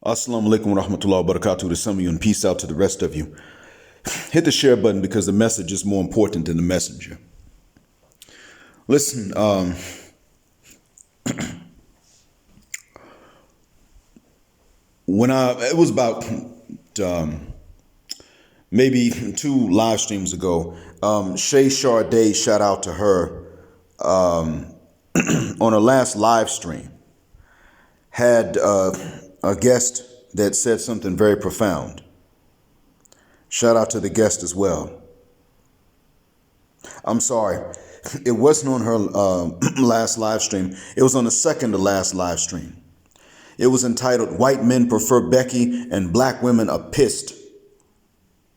Assalamu alaikum wa rahmatullahi wa barakatuh to some of you, and peace out to the rest of you. Hit the share button because the message is more important than the messenger. Listen, it was about maybe 2 live streams ago, Shay Sade, shout out to her, on her last live stream, had a guest that said something very profound. Shout out to the guest as well. I'm sorry, it wasn't on her last live stream. It was on the second to last live stream. It was entitled, "White Men Prefer Becky and Black Women Are Pissed."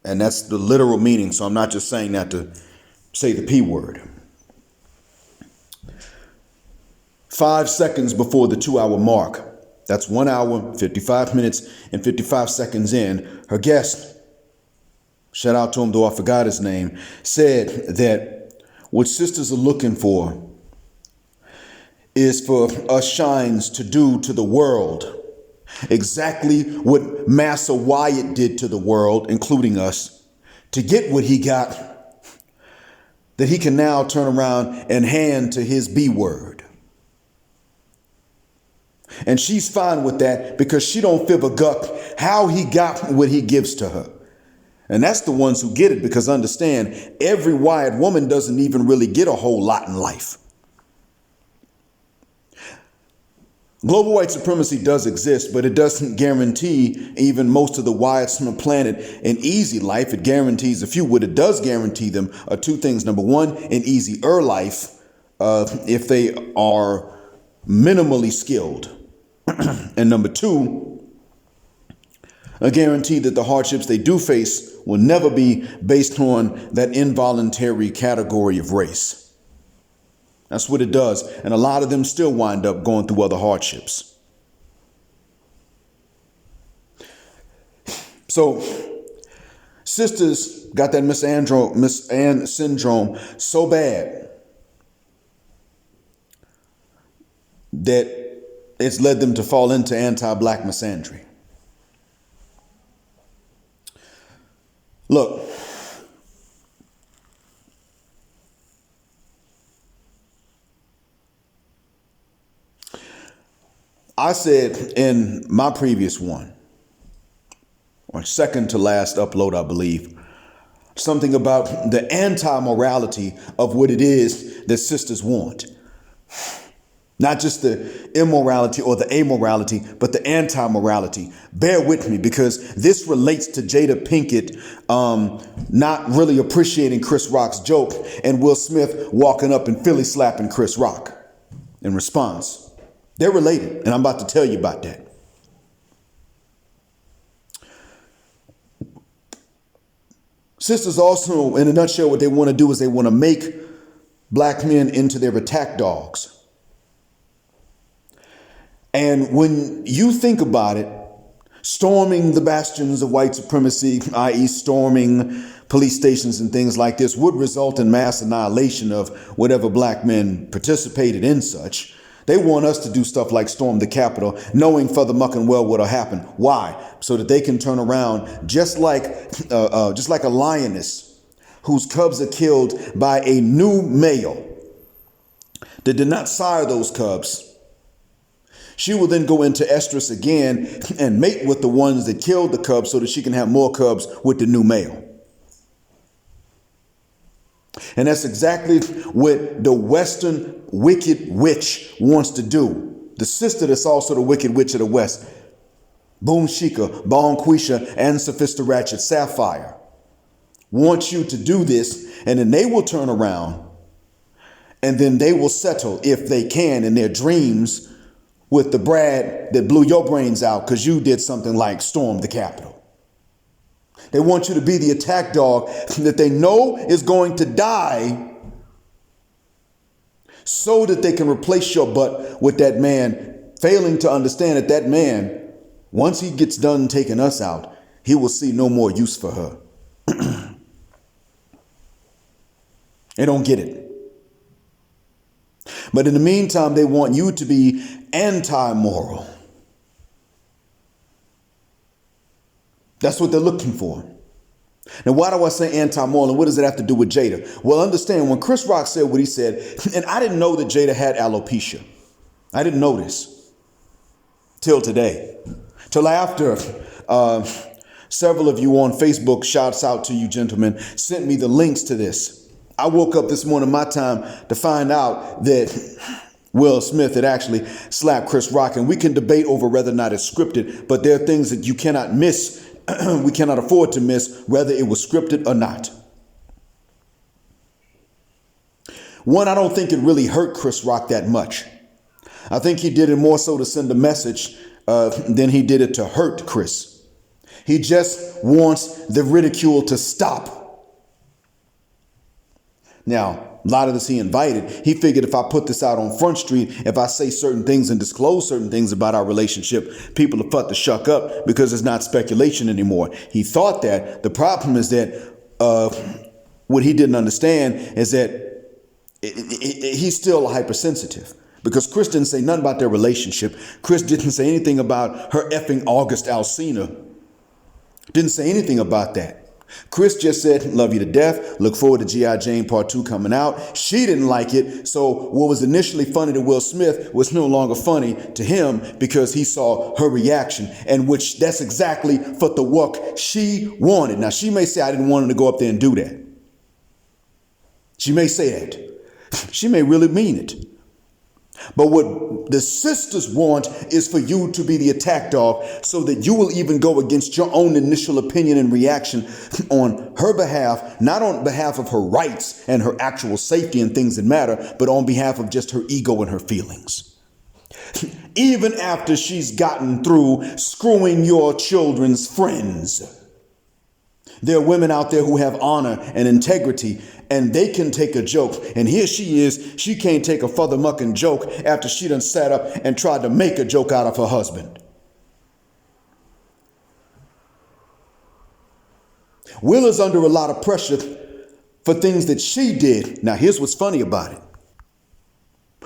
And that's the literal meaning, so I'm not just saying that to say the P word. 5 seconds before the 2-hour mark, that's 1 hour, 55 minutes, and 55 seconds in, her guest, shout out to him, though I forgot his name, said that what sisters are looking for is for us shines to do to the world exactly what Massa Wyatt did to the world, including us, to get what he got, that he can now turn around and hand to his B word. And she's fine with that because she don't fib a guck how he got what he gives to her. And that's the ones who get it, because understand, every Wyatt woman doesn't even really get a whole lot in life. Global white supremacy does exist, but it doesn't guarantee even most of the Wyatts on the planet an easy life. It guarantees a few. What it does guarantee them are 2 things. Number 1, an easier life if they are minimally skilled. And number 2, a guarantee that the hardships they do face will never be based on that involuntary category of race. That's what it does. And a lot of them still wind up going through other hardships. So sisters got that Miss Ann syndrome so bad that it's led them to fall into anti-black misandry. Look, I said in my previous one, or second to last upload, I believe, something about the anti-morality of what it is that sisters want. Not just the immorality or the amorality, but the anti-morality. Bear with me, because this relates to Jada Pinkett not really appreciating Chris Rock's joke and Will Smith walking up and Philly slapping Chris Rock in response. They're related, and I'm about to tell you about that. Sisters also, in a nutshell, what they want to do is they want to make black men into their attack dogs. And when you think about it, storming the bastions of white supremacy, i.e. storming police stations and things like this, would result in mass annihilation of whatever black men participated in such. They want us to do stuff like storm the Capitol, knowing for the muck and well what'll happen. Why? So that they can turn around just like a lioness whose cubs are killed by a new male that did not sire those cubs. She will then go into estrus again and mate with the ones that killed the cubs so that she can have more cubs with the new male. And that's exactly what the Western wicked witch wants to do. The sister that's also the wicked witch of the West, Boom Shika, Bon Quisha, and Sophista Ratchet Sapphire, wants you to do this, and then they will turn around and then they will settle, if they can, in their dreams with the Brad that blew your brains out because you did something like storm the Capitol. They want you to be the attack dog that they know is going to die so that they can replace your butt with that man, failing to understand that that man, once he gets done taking us out, he will see no more use for her. They don't get it. But in the meantime, they want you to be anti-moral. That's what they're looking for. Now, why do I say anti-moral, and what does it have to do with Jada? Well, understand, when Chris Rock said what he said, and I didn't know that Jada had alopecia. I didn't know this till today, till after several of you on Facebook, shouts out to you gentlemen, sent me the links to this. I woke up this morning, my time, to find out that Will Smith had actually slapped Chris Rock, and we can debate over whether or not it's scripted, but there are things that you cannot miss. We cannot afford to miss whether it was scripted or not. One, I don't think it really hurt Chris Rock that much. I think he did it more so to send a message than he did it to hurt Chris. He just wants the ridicule to stop. Now, a lot of this he invited. He figured if I put this out on Front Street, if I say certain things and disclose certain things about our relationship, people will fuck the shuck up because it's not speculation anymore. He thought that. The problem is that what he didn't understand is that he's still hypersensitive. Because Chris didn't say nothing about their relationship. Chris didn't say anything about her effing August Alsina. Didn't say anything about that. Chris just said, love you to death. Look forward to G.I. Jane Part 2 coming out. She didn't like it. So what was initially funny to Will Smith was no longer funny to him because he saw her reaction, and which that's exactly for the work she wanted. Now, she may say, I didn't want him to go up there and do that. She may say that. She may really mean it. But what the sisters want is for you to be the attack dog so that you will even go against your own initial opinion and reaction on her behalf, not on behalf of her rights and her actual safety and things that matter, but on behalf of just her ego and her feelings. Even after she's gotten through screwing your children's friends. There are women out there who have honor and integrity, and they can take a joke. And here she is, she can't take a furthermucking joke after she done sat up and tried to make a joke out of her husband. Will is under a lot of pressure for things that she did. Now, here's what's funny about it.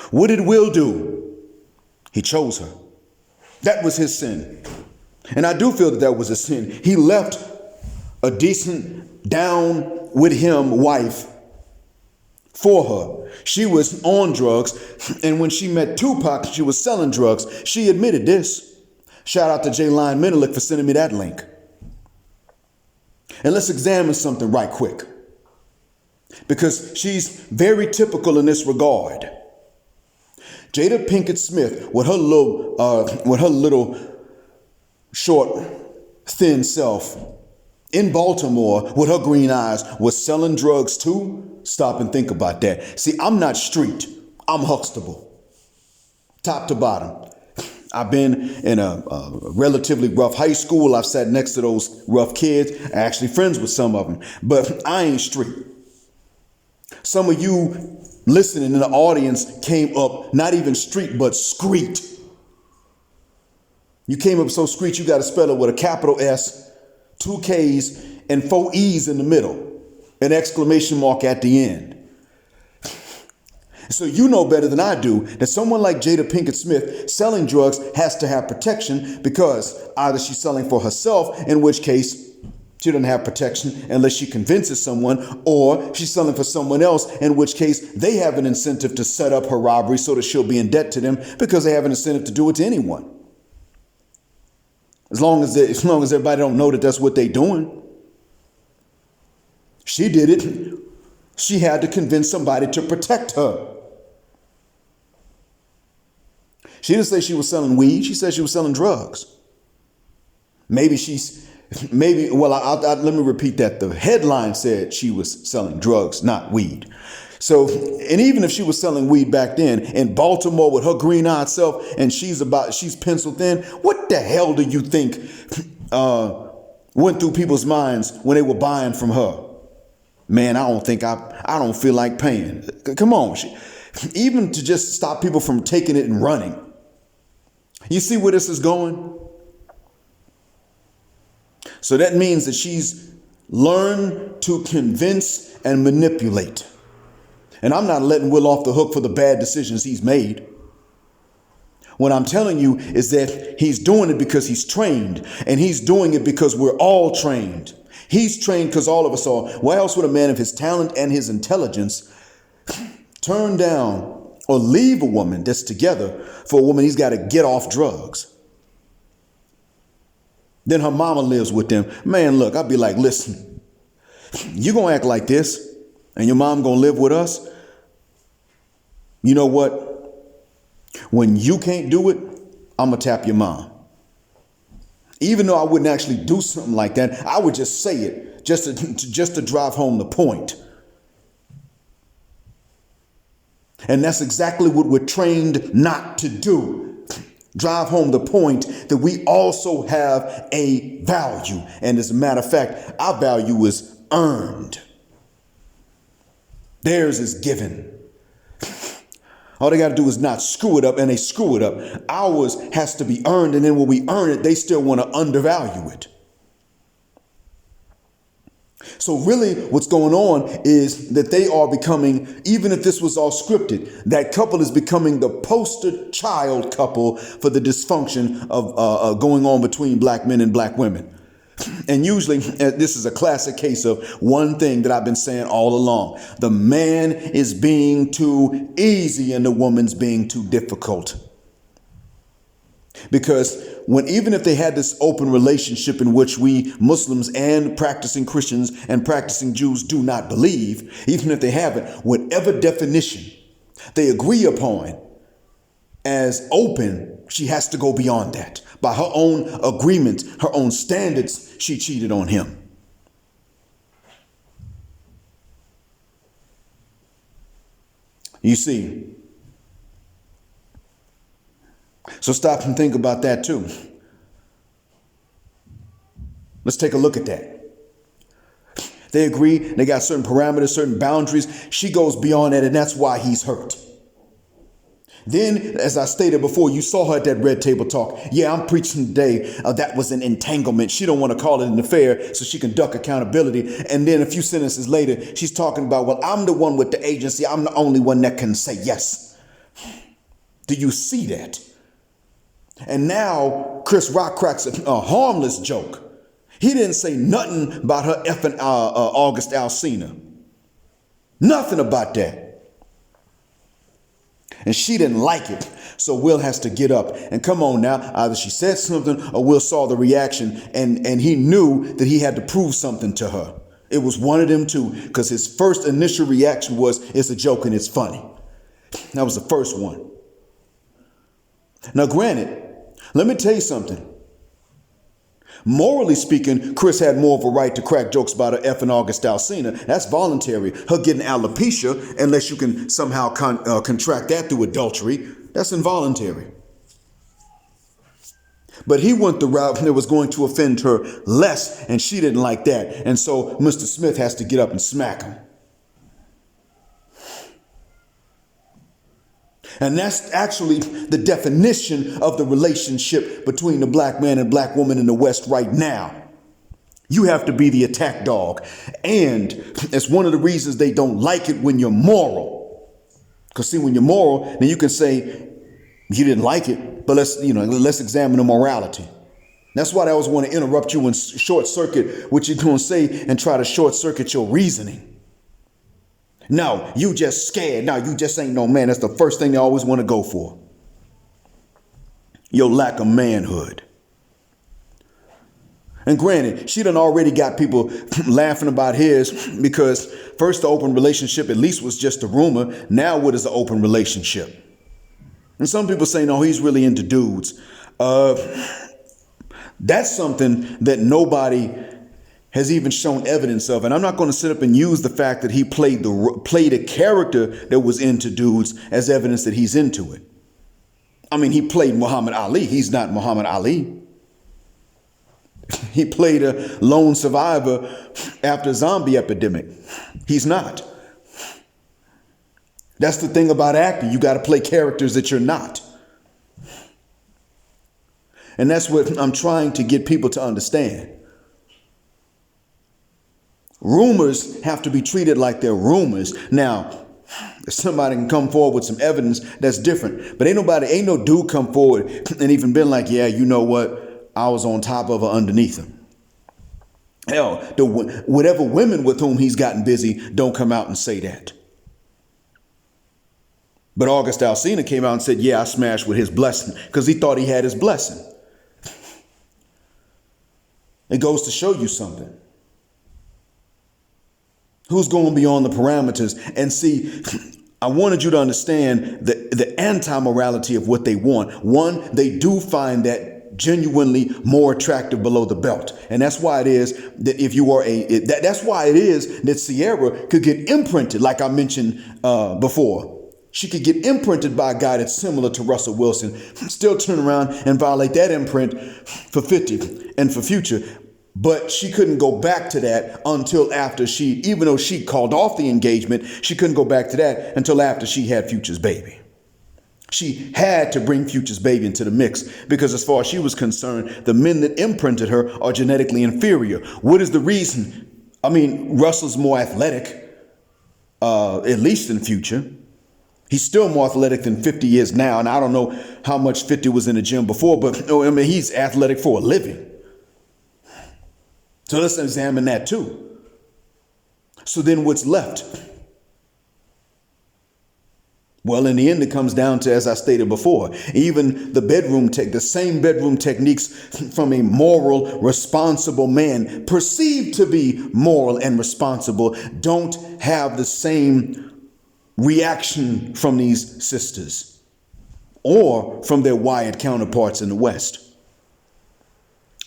What did Will do? He chose her. That was his sin. And I do feel that that was a sin. He left a decent, down with him wife for her. She was on drugs, and when she met Tupac, she was selling drugs. She admitted this. Shout out to J. Line Menelik for sending me that link. And let's examine something right quick, because she's very typical in this regard. Jada Pinkett Smith, with her little short, thin self, in Baltimore, with her green eyes, was selling drugs too? Stop and think about that. See, I'm not street. I'm Huxtable. Top to bottom. I've been in a relatively rough high school. I've sat next to those rough kids. I'm actually friends with some of them. But I ain't street. Some of you listening in the audience came up not even street, but screet. You came up so screet, you got to spell it with a capital S, 2 K's, and 4 E's in the middle, an exclamation mark at the end. So you know better than I do that someone like Jada Pinkett Smith selling drugs has to have protection, because either she's selling for herself, in which case she doesn't have protection unless she convinces someone, or she's selling for someone else, in which case they have an incentive to set up her robbery so that she'll be in debt to them because they have an incentive to do it to anyone. As long as everybody don't know that that's what they're doing. She did it. She had to convince somebody to protect her. She didn't say she was selling weed. She said she was selling drugs. Let me repeat that. The headline said she was selling drugs, not weed. So, and even if she was selling weed back then in Baltimore with her green-eyed self, and she's penciled thin, what the hell do you think went through people's minds when they were buying from her? Man, I don't feel like paying. Come on. Even to just stop people from taking it and running. You see where this is going? So that means that she's learned to convince and manipulate. And I'm not letting Will off the hook for the bad decisions he's made. What I'm telling you is that he's doing it because he's trained, and he's doing it because we're all trained. He's trained because all of us are. Why else would a man of his talent and his intelligence turn down or leave a woman that's together for a woman he's got to get off drugs? Then her mama lives with them. Man, look, I'd be like, listen, you gonna act like this and your mom gonna live with us? You know what? When you can't do it, I'm gonna tap your mom. Even though I wouldn't actually do something like that, I would just say it just to drive home the point. And that's exactly what we're trained not to do. Drive home the point that we also have a value. And as a matter of fact, our value is earned. Theirs is given. All they got to do is not screw it up, and they screw it up. Ours has to be earned, and then when we earn it, they still want to undervalue it. So really what's going on is that they are becoming, even if this was all scripted, that couple is becoming the poster child couple for the dysfunction of going on between black men and black women. And usually this is a classic case of one thing that I've been saying all along. The man is being too easy and the woman's being too difficult. Because even if they had this open relationship in which we Muslims and practicing Christians and practicing Jews do not believe, even if they have it, whatever definition they agree upon as open, she has to go beyond that. By her own agreement, her own standards, she cheated on him. You see, so stop and think about that too. Let's take a look at that. They agree, they got certain parameters, certain boundaries. She goes beyond that, and that's why he's hurt. Then, as I stated before, you saw her at that red table talk. Yeah, I'm preaching today. That was an entanglement. She don't want to call it an affair so she can duck accountability. And then a few sentences later, she's talking about, well, I'm the one with the agency. I'm the only one that can say yes. Do you see that? And now Chris Rock cracks a harmless joke. He didn't say nothing about her effing August Alsina. Nothing about that. And she didn't like it. So Will has to get up and come on now. Either she said something or Will saw the reaction and he knew that he had to prove something to her. It was one of them two, because his first initial reaction was, it's a joke and it's funny. That was the first one. Now, granted, let me tell you something. Morally speaking, Chris had more of a right to crack jokes about her effing August Alsina. That's voluntary. Her getting alopecia, unless you can somehow contract that through adultery, that's involuntary. But he went the route that was going to offend her less, and she didn't like that. And so Mr. Smith has to get up and smack him. And that's actually the definition of the relationship between the black man and black woman in the West right now. You have to be the attack dog. And it's one of the reasons they don't like it when you're moral. Because see, when you're moral, then you can say you didn't like it, but let's examine the morality. That's why I always want to interrupt you and short circuit what you're going to say and try to short circuit your reasoning. No, you just scared. No, you just ain't no man. That's the first thing they always want to go for. Your lack of manhood. And granted, she done already got people laughing about his because first the open relationship at least was just a rumor. Now what is an open relationship? And some people say, no, he's really into dudes. That's something that nobody has even shown evidence of. And I'm not going to sit up and use the fact that he played a character that was into dudes as evidence that he's into it. I mean, he played Muhammad Ali. He's not Muhammad Ali. He played a lone survivor after a zombie epidemic. He's not. That's the thing about acting. You got to play characters that you're not. And that's what I'm trying to get people to understand. Rumors have to be treated like they're rumors. Now, Somebody can come forward with some evidence that's different. But ain't no dude come forward and even been like, yeah, you know what? I was on top of her underneath him. Hell, whatever women with whom he's gotten busy don't come out and say that. But August Alsina came out and said, yeah, I smashed with his blessing because he thought he had his blessing. It goes to show you something. Who's going beyond the parameters? And see, I wanted you to understand the anti-morality of what they want. One, they do find that genuinely more attractive below the belt. And that's why it is that if you are that's why it is that Sierra could get imprinted, like I mentioned before. She could get imprinted by a guy that's similar to Russell Wilson, still turn around and violate that imprint for 50 and for Future. But she couldn't go back to that until after even though she called off the engagement, she couldn't go back to that until after she had Future's baby. She had to bring Future's baby into the mix because as far as she was concerned, the men that imprinted her are genetically inferior. What is the reason? I mean, Russell's more athletic, at least in Future. He's still more athletic than 50 years now. And I don't know how much 50 was in the gym before, but I mean, he's athletic for a living. So let's examine that too. So then what's left? Well, in the end, it comes down to, as I stated before, even the same bedroom techniques from a moral, responsible man, perceived to be moral and responsible, don't have the same reaction from these sisters or from their wired counterparts in the West.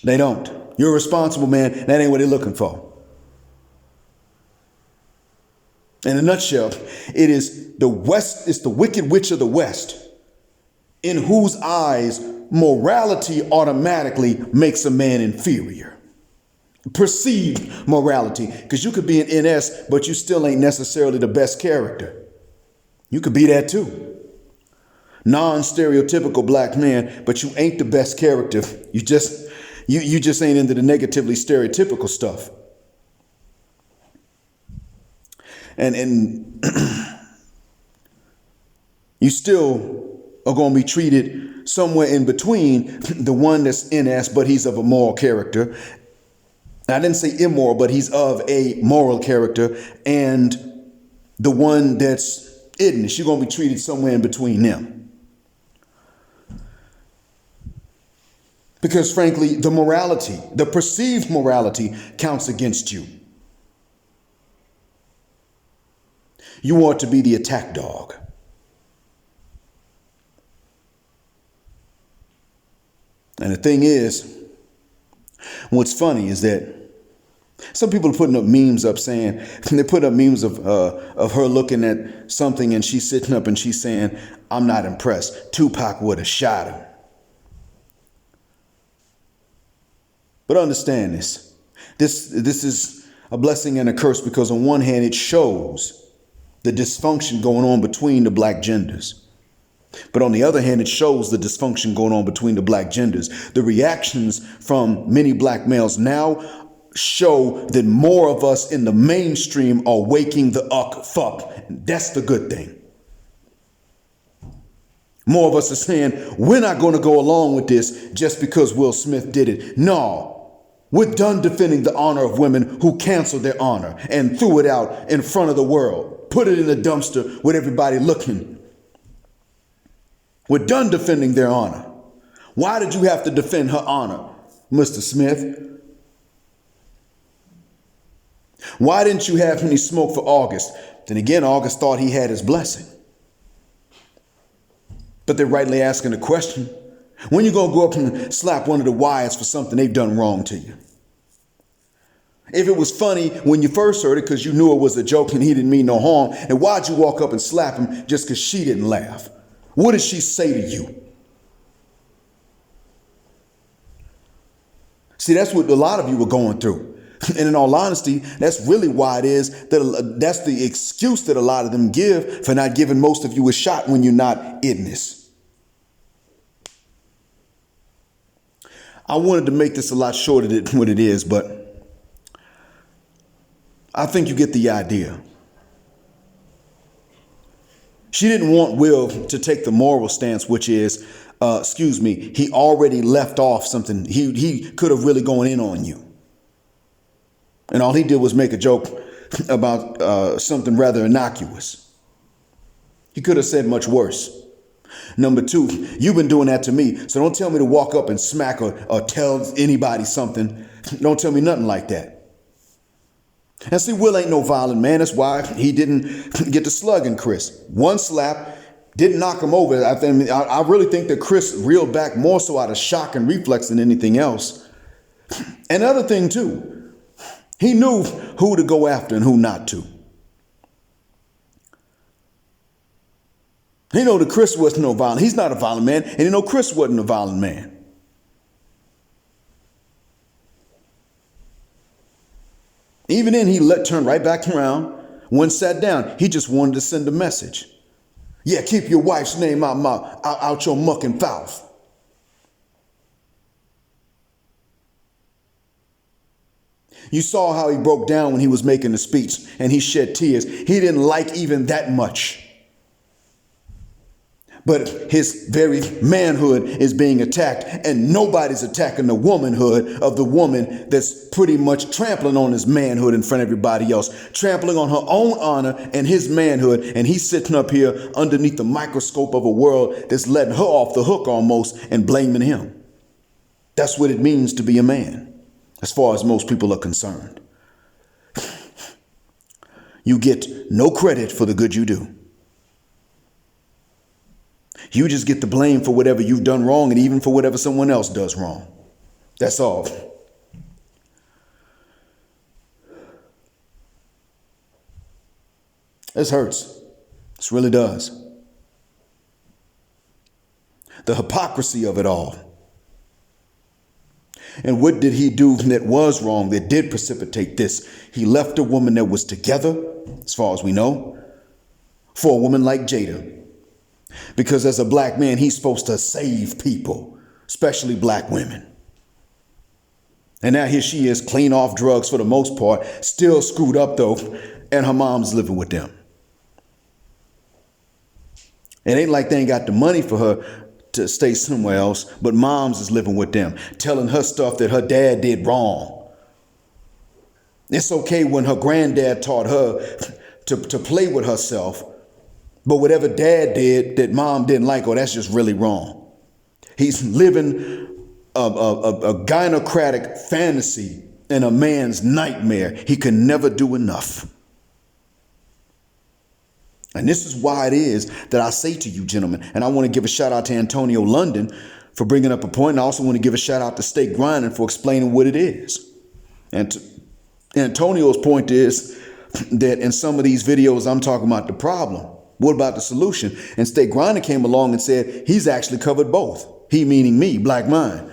They don't. You're a responsible man. That ain't what they're looking for. In a nutshell, it is the West. It's the wicked witch of the West in whose eyes morality automatically makes a man inferior. Perceived morality, because you could be an NS, but you still ain't necessarily the best character. You could be that too. Non-stereotypical black man, but you ain't the best character. You just ain't into the negatively stereotypical stuff. And you still are going to be treated somewhere in between the one that's NS, but he's of a moral character. I didn't say immoral, but he's of a moral character, and the one that's ignorant. You're going to be treated somewhere in between them. Because frankly, the perceived morality counts against you. You ought to be the attack dog. And the thing is, what's funny is that some people are putting up memes up saying, they put up memes of her looking at something and she's sitting up and she's saying, I'm not impressed. Tupac would have shot him. But understand this. This is a blessing and a curse because on one hand, it shows the dysfunction going on between the black genders. But on the other hand, it shows the dysfunction going on between the black genders. The reactions from many black males now show that more of us in the mainstream are waking the fuck. That's the good thing. More of us are saying, we're not going to go along with this just because Will Smith did it. No, we're done defending the honor of women who canceled their honor and threw it out in front of the world. Put it in the dumpster with everybody looking. We're done defending their honor. Why did you have to defend her honor, Mr. Smith? Why didn't you have any smoke for August? Then again, August thought he had his blessing. But they're rightly asking the question, when you gonna go up and slap one of the Wyatts for something they've done wrong to you? If it was funny when you first heard it because you knew it was a joke and he didn't mean no harm, then why'd you walk up and slap him just because she didn't laugh? What did she say to you? See, that's what a lot of you were going through. And in all honesty, that's really why it is that's the excuse that a lot of them give for not giving most of you a shot when you're not in this. I wanted to make this a lot shorter than what it is, but I think you get the idea. She didn't want Will to take the moral stance, which is, he already left off something. He could have really gone in on you. And all he did was make a joke about something rather innocuous. He could have said much worse. Number two, you've been doing that to me, so don't tell me to walk up and smack or tell anybody something. Don't tell me nothing like that. And see, Will ain't no violent man. That's why he didn't get to slugging Chris. One slap didn't knock him over. I really think that Chris reeled back more so out of shock and reflex than anything else. Another thing, too, he knew who to go after and who not to. He know that Chris wasn't no violent. He's not a violent man, and he know Chris wasn't a violent man. Even then, he turned right back around. When sat down, he just wanted to send a message. Yeah, keep your wife's name out your mucking mouth. You saw how he broke down when he was making the speech, and he shed tears. He didn't like even that much. But his very manhood is being attacked, and nobody's attacking the womanhood of the woman that's pretty much trampling on his manhood in front of everybody else, trampling on her own honor and his manhood. And he's sitting up here underneath the microscope of a world that's letting her off the hook almost and blaming him. That's what it means to be a man, as far as most people are concerned. You get no credit for the good you do. You just get the blame for whatever you've done wrong and even for whatever someone else does wrong. That's all. This hurts. This really does. The hypocrisy of it all. And what did he do that was wrong, that did precipitate this? He left a woman that was together, as far as we know, for a woman like Jada. Because as a black man, he's supposed to save people, especially black women. And now here she is, clean off drugs for the most part, still screwed up though, and her mom's living with them. It ain't like they ain't got the money for her to stay somewhere else, but mom's is living with them, telling her stuff that her dad did wrong. It's okay when her granddad taught her to play with herself. But whatever dad did that mom didn't like, oh, that's just really wrong. He's living a gynocratic fantasy and a man's nightmare. He can never do enough. And this is why it is that I say to you, gentlemen, and I want to give a shout out to Antonio London for bringing up a point. And I also want to give a shout out to Steak Grinding for explaining what it is. And Antonio's point is that in some of these videos, I'm talking about the problem. What about the solution? And Steak Grinder came along and said he's actually covered both. He meaning me, Black Mind.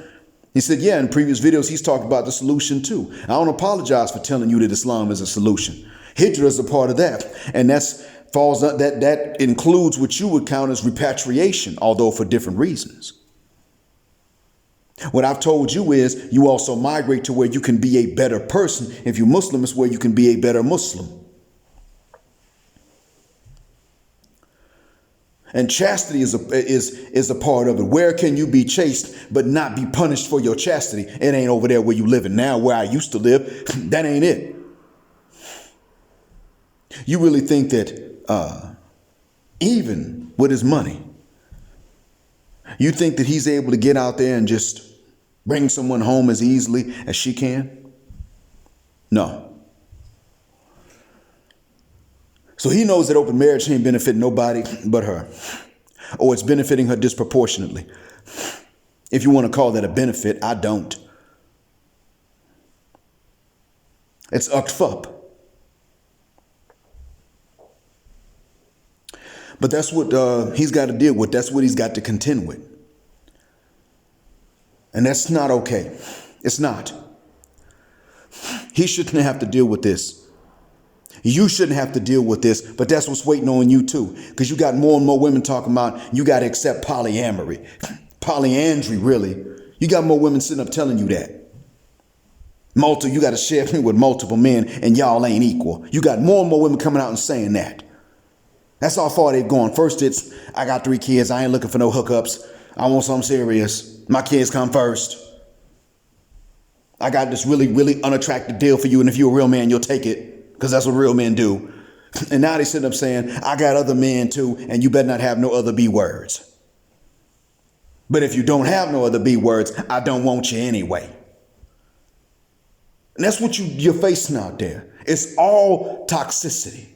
He said, yeah, in previous videos, he's talked about the solution too. I don't apologize for telling you that Islam is a solution. Hijra is a part of that. And that includes what you would count as repatriation, although for different reasons. What I've told you is you also migrate to where you can be a better person. If you're Muslim, it's where you can be a better Muslim. And chastity is a part of it. Where can you be chaste but not be punished for your chastity? It ain't over there where you living now, where I used to live. That ain't it. You really think that even with his money, you think that he's able to get out there and just bring someone home as easily as she can? No. So he knows that open marriage ain't benefiting nobody but her, or it's benefiting her disproportionately. If you want to call that a benefit, I don't. It's ucked up. But that's what he's got to deal with. That's what he's got to contend with. And that's not okay. It's not. He shouldn't have to deal with this. You shouldn't have to deal with this, but that's what's waiting on you too. Because you got more and more women talking about you got to accept polyamory. Polyandry, really. You got more women sitting up telling you that. You got to share with multiple men and y'all ain't equal. You got more and more women coming out and saying that. That's how far they've gone. First, it's, I got 3 kids. I ain't looking for no hookups. I want something serious. My kids come first. I got this really, really unattractive deal for you. And if you're a real man, you'll take it, because that's what real men do. And now they sit up saying, I got other men too, and you better not have no other B words. But if you don't have no other B words, I don't want you anyway. And that's what you're facing out there. It's all toxicity.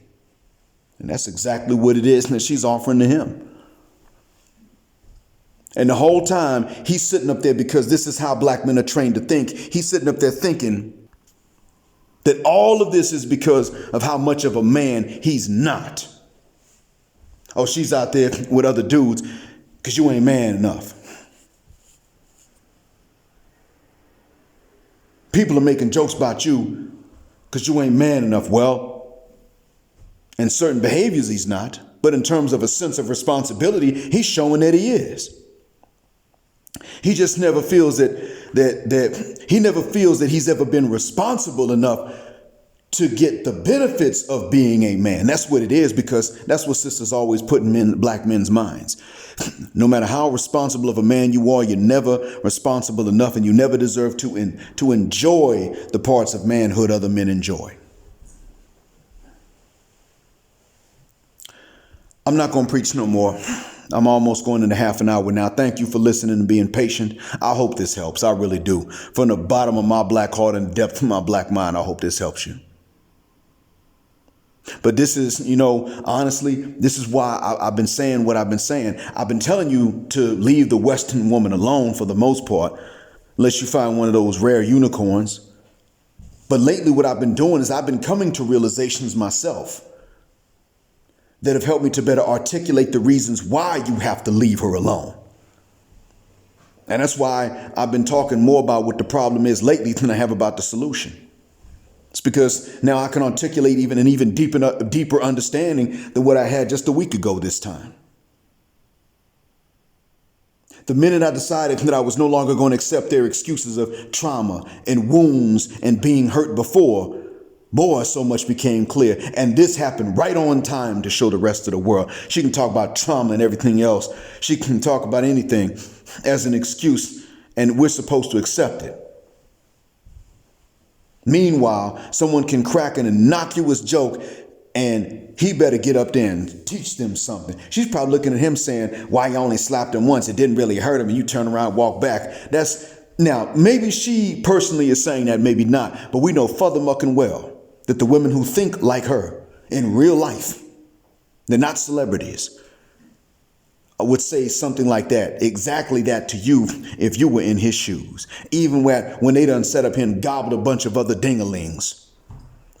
And that's exactly what it is that she's offering to him. And the whole time he's sitting up there, because this is how black men are trained to think. He's sitting up there thinking that all of this is because of how much of a man he's not. Oh, she's out there with other dudes because you ain't man enough. People are making jokes about you because you ain't man enough. Well, in certain behaviors, he's not. But in terms of a sense of responsibility, he's showing that he is. He just never feels that he never feels that he's ever been responsible enough to get the benefits of being a man. That's what it is, because that's what sisters always put in black men's minds. No matter how responsible of a man you are, you're never responsible enough, and you never deserve to enjoy the parts of manhood other men enjoy. I'm not going to preach no more. I'm almost going into half an hour now. Thank you for listening and being patient. I hope this helps. I really do. From the bottom of my black heart and depth of my black mind, I hope this helps you. But this is, honestly, this is why I've been saying what I've been saying. I've been telling you to leave the Western woman alone for the most part, unless you find one of those rare unicorns. But lately what I've been doing is I've been coming to realizations myself that have helped me to better articulate the reasons why you have to leave her alone. And that's why I've been talking more about what the problem is lately than I have about the solution. It's because now I can articulate an even deeper understanding than what I had just a week ago this time. The minute I decided that I was no longer going to accept their excuses of trauma and wounds and being hurt before, boy, so much became clear. And this happened right on time to show the rest of the world. She can talk about trauma and everything else. She can talk about anything as an excuse, and we're supposed to accept it. Meanwhile, someone can crack an innocuous joke and he better get up there and teach them something. She's probably looking at him saying, why you only slapped him once? It didn't really hurt him. And you turn around and walk back. Now, maybe she personally is saying that, maybe not. But we know further mucking well that the women who think like her in real life, they're not celebrities, would say something like that, exactly that to you if you were in his shoes. Even when they done set up here and gobbled a bunch of other dinglings.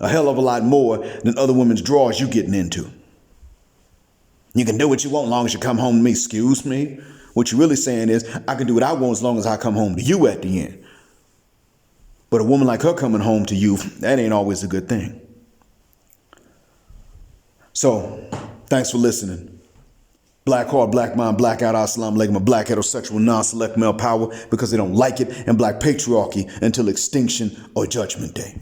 A hell of a lot more than other women's drawers you getting into. You can do what you want as long as you come home to me. Excuse me? What you're really saying is, I can do what I want as long as I come home to you at the end. But a woman like her coming home to you, that ain't always a good thing. So, thanks for listening. Black heart, black mind, black out, assalamu alaikum, a black heterosexual non-select male power because they don't like it, and black patriarchy until extinction or judgment day.